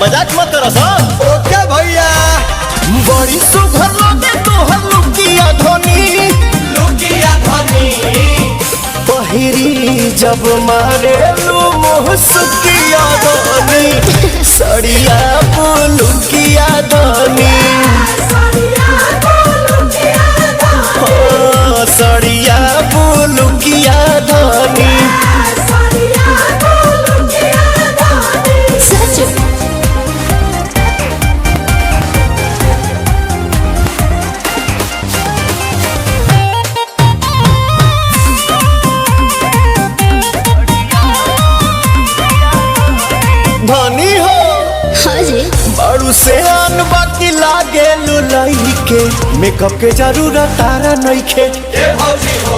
मजाक मत करो सन। ओके भैया। बड़ी सुघर लगे तोहर लुकिया धनी, लुकिया धनी पहिरी जब मारे लू मुहसुकिया धनी, सड़िया लुकिया धनी, सड़िया लुकिया धनी। धनी हो बड़ू से आन बाकी लागे लुलाई के, मेकअप के जरूरत तारा नइखे। ए भौजी हो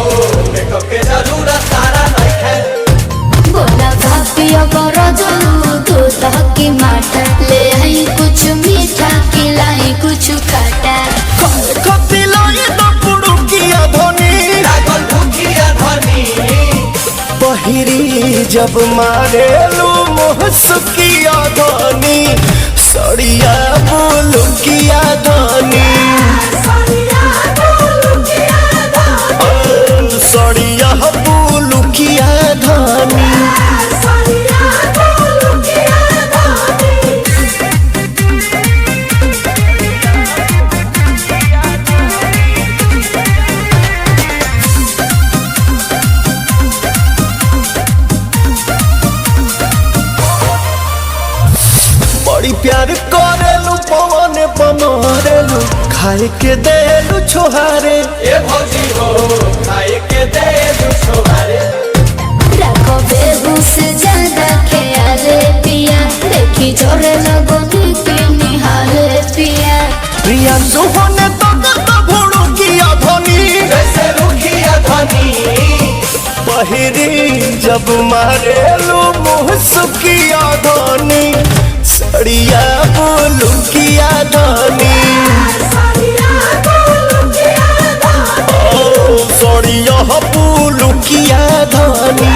मेकअप के जरूरत तारा नइखे। बोला भापिया करो जलू तो तहकी माटा, ले आई कुछ मीठा खिलाई कुछ खट्टा। खती लाई तो पुड़ुकिया धनी, लागल भूखिया धनी, पहिरी जब मारे लू मुहसुकिया धनी, सड़िया लुकिया धनी, सड़िया लुकिया धनी। बड़ी प्यार करेलू पवन पमारेलू, खाए के देलू छोहारे। ए भौजी हो खाए के दे दू छोहारे। रखो बेबूस ज्यादा ख्याले पिया, देखी जोरे लगो नीति निहाले पिया। प्रिया सुहने तक भुड़ुकिया धनी, जैसे रुखिया धनी, पहिरी जब मारेलू मुहसुकिया धनी, सड़िया लुकिया धनी, सड़िया लुकिया धनी।